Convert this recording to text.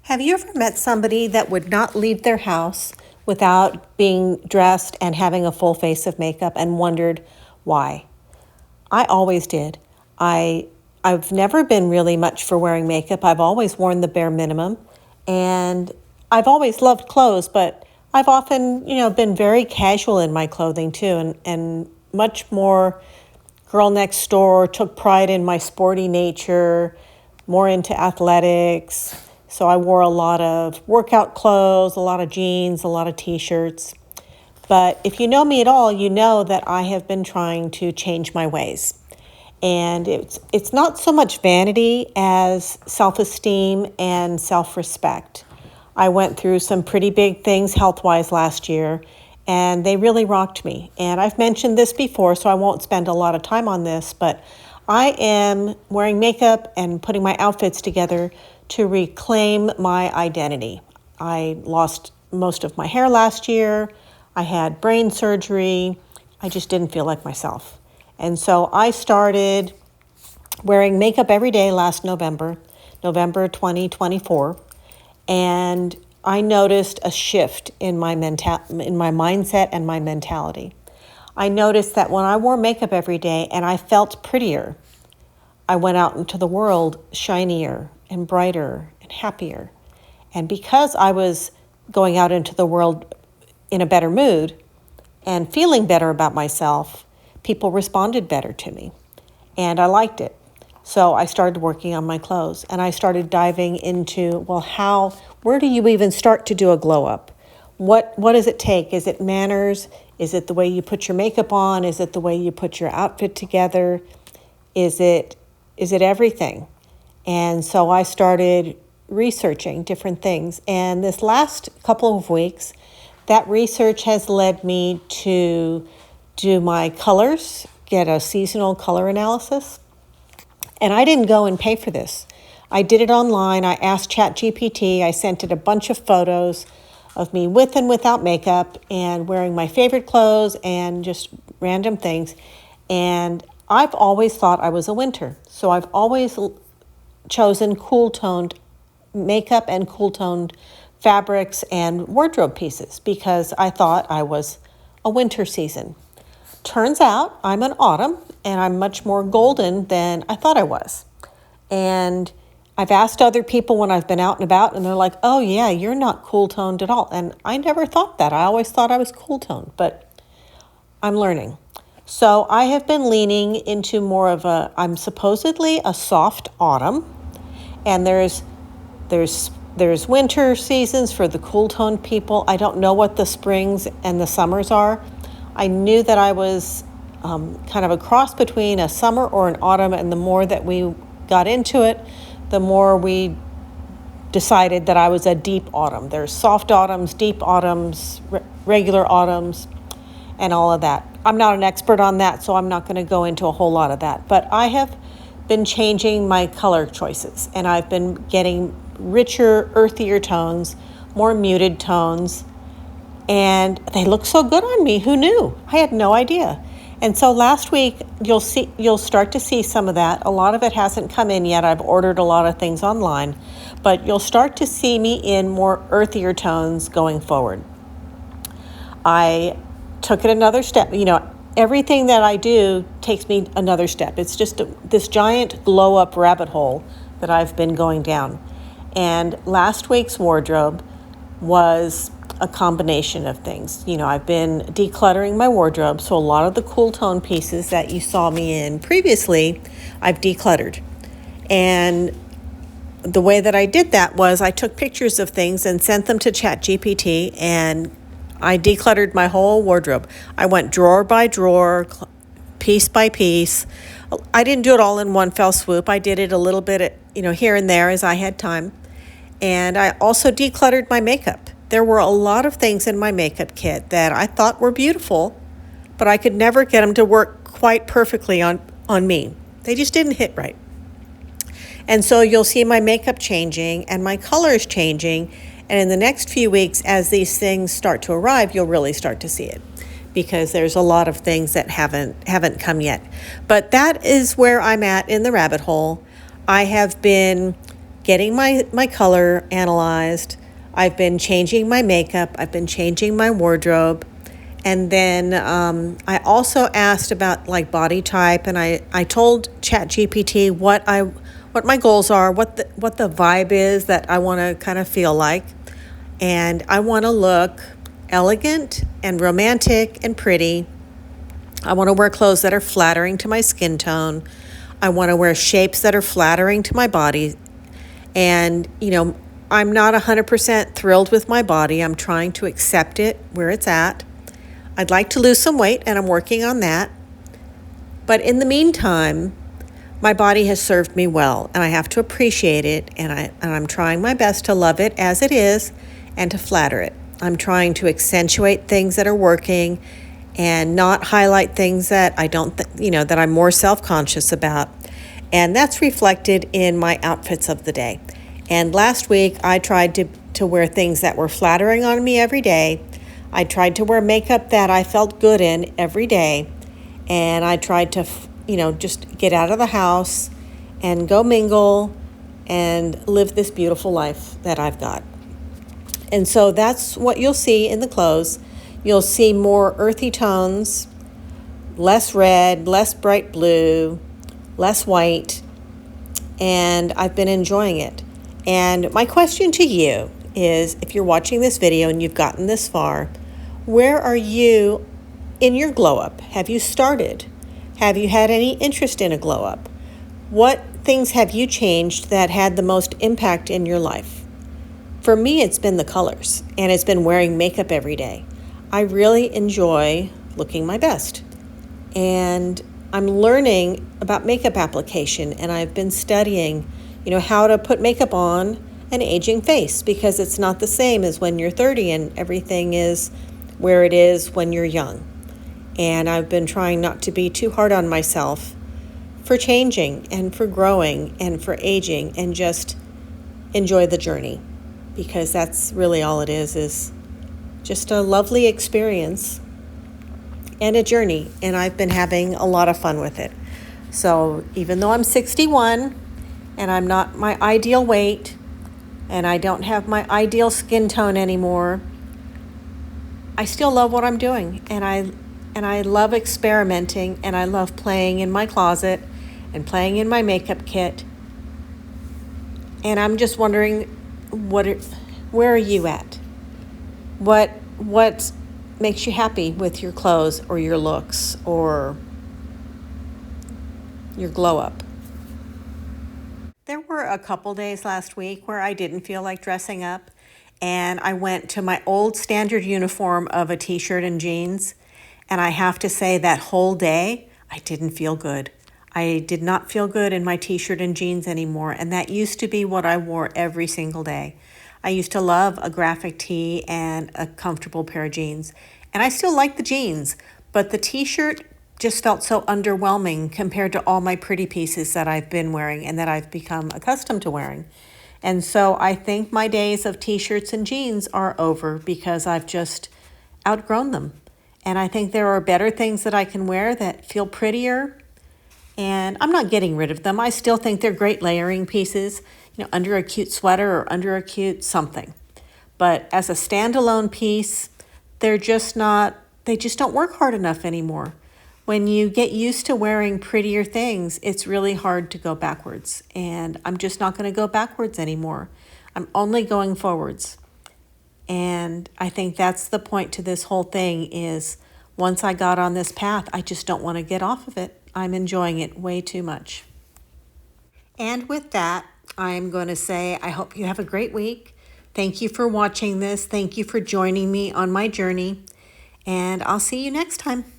Have you ever met somebody that would not leave their house without being dressed and having a full face of makeup and wondered why? I always did. I've never been really much for wearing makeup. I've always worn the bare minimum, and I've always loved clothes, but I've often, been very casual in my clothing too, and much more girl next door, took pride in my sporty nature, more into athletics. So I wore a lot of workout clothes, a lot of jeans, a lot of t-shirts. But if you know me at all, you know that I have been trying to change my ways. And it's not so much vanity as self-esteem and self-respect. I went through some pretty big things health-wise last year, and they really rocked me. And I've mentioned this before, so I won't spend a lot of time on this, but I am wearing makeup and putting my outfits together to reclaim my identity. I lost most of my hair last year. I had brain surgery. I just didn't feel like myself. And so I started wearing makeup every day last November 2024. And I noticed a shift in my mindset and my mentality. I noticed that when I wore makeup every day and I felt prettier, I went out into the world shinier and brighter and happier. And because I was going out into the world in a better mood and feeling better about myself, people responded better to me. And I liked it. So I started working on my clothes, and I started diving into, where do you even start to do a glow up? What does it take? Is it manners? Is it the way you put your makeup on? Is it the way you put your outfit together? Is it everything? And so I started researching different things. And this last couple of weeks, that research has led me to do my colors, get a seasonal color analysis. And I didn't go and pay for this. I did it online. I asked ChatGPT. I sent it a bunch of photos of me with and without makeup and wearing my favorite clothes and just random things. And I've always thought I was a winter. So I've always chosen cool-toned makeup and cool-toned fabrics and wardrobe pieces because I thought I was a winter season. Turns out I'm an autumn, and I'm much more golden than I thought I was. And I've asked other people when I've been out and about, and they're like, oh yeah, you're not cool-toned at all. And I never thought that. I always thought I was cool-toned, but I'm learning. So I have been leaning into more of I'm supposedly a soft autumn, and there's winter seasons for the cool-toned people. I don't know what the springs and the summers are. I knew that I was kind of a cross between a summer or an autumn, and the more that we got into it, the more we decided that I was a deep autumn. There's soft autumns, deep autumns, regular autumns, and all of that. I'm not an expert on that, so I'm not going to go into a whole lot of that. But I have been changing my color choices, and I've been getting richer, earthier tones, more muted tones, and they look so good on me. Who knew? I had no idea. And so last week, you'll start to see some of that. A lot of it hasn't come in yet. I've ordered a lot of things online, but you'll start to see me in more earthier tones going forward. I took it another step. Everything that I do takes me another step. It's just this giant glow up rabbit hole that I've been going down. And last week's wardrobe was a combination of things. I've been decluttering my wardrobe, so a lot of the cool tone pieces that you saw me in previously, I've decluttered. And the way that I did that was I took pictures of things and sent them to ChatGPT, and I decluttered my whole wardrobe. I went drawer by drawer, piece by piece. I didn't do it all in one fell swoop. I did it a little bit, here and there as I had time. And I also decluttered my makeup. There were a lot of things in my makeup kit that I thought were beautiful, but I could never get them to work quite perfectly on me. They just didn't hit right. And so you'll see my makeup changing and my colors changing. And in the next few weeks, as these things start to arrive, you'll really start to see it because there's a lot of things that haven't come yet. But that is where I'm at in the rabbit hole. I have been getting my color analyzed. I've been changing my makeup. I've been changing my wardrobe. And then I also asked about like body type, and I told ChatGPT what my goals are, what the vibe is that I want to kind of feel like. And I want to look elegant and romantic and pretty. I want to wear clothes that are flattering to my skin tone. I want to wear shapes that are flattering to my body. And, I'm not 100% thrilled with my body. I'm trying to accept it where it's at. I'd like to lose some weight, and I'm working on that. But in the meantime, my body has served me well, and I have to appreciate it, and I'm trying my best to love it as it is and to flatter it. I'm trying to accentuate things that are working and not highlight things that I don't, that I'm more self-conscious about. And that's reflected in my outfits of the day. And last week, I tried to wear things that were flattering on me every day. I tried to wear makeup that I felt good in every day. And I tried to, just get out of the house and go mingle and live this beautiful life that I've got. And so that's what you'll see in the clothes. You'll see more earthy tones, less red, less bright blue, less white, and I've been enjoying it. And my question to you is, if you're watching this video and you've gotten this far, where are you in your glow up? Have you started? Have you had any interest in a glow up? What things have you changed that had the most impact in your life? For me, it's been the colors, and it's been wearing makeup every day. I really enjoy looking my best. And I'm learning about makeup application, and I've been studying, how to put makeup on an aging face, because it's not the same as when you're 30 and everything is where it is when you're young. And I've been trying not to be too hard on myself for changing and for growing and for aging, and just enjoy the journey, because that's really all it is just a lovely experience and a journey, and I've been having a lot of fun with it. So even though I'm 61 and I'm not my ideal weight and I don't have my ideal skin tone anymore, I still love what I'm doing, and I love experimenting, and I love playing in my closet and playing in my makeup kit. And I'm just wondering, where are you at? What makes you happy with your clothes or your looks or your glow up? There were a couple days last week where I didn't feel like dressing up, and I went to my old standard uniform of a t-shirt and jeans, and I have to say that whole day I didn't feel good. I did not feel good in my t-shirt and jeans anymore, and that used to be what I wore every single day. I used to love a graphic tee and a comfortable pair of jeans, and I still like the jeans, but the t-shirt just felt so underwhelming compared to all my pretty pieces that I've been wearing and that I've become accustomed to wearing. And so I think my days of t-shirts and jeans are over, because I've just outgrown them. And I think there are better things that I can wear that feel prettier, and I'm not getting rid of them. I still think they're great layering pieces, under a cute sweater or under a cute something. But as a standalone piece, they just don't work hard enough anymore. When you get used to wearing prettier things, it's really hard to go backwards. And I'm just not going to go backwards anymore. I'm only going forwards. And I think that's the point to this whole thing is, once I got on this path, I just don't want to get off of it. I'm enjoying it way too much. And with that, I'm going to say I hope you have a great week. Thank you for watching this. Thank you for joining me on my journey. And I'll see you next time.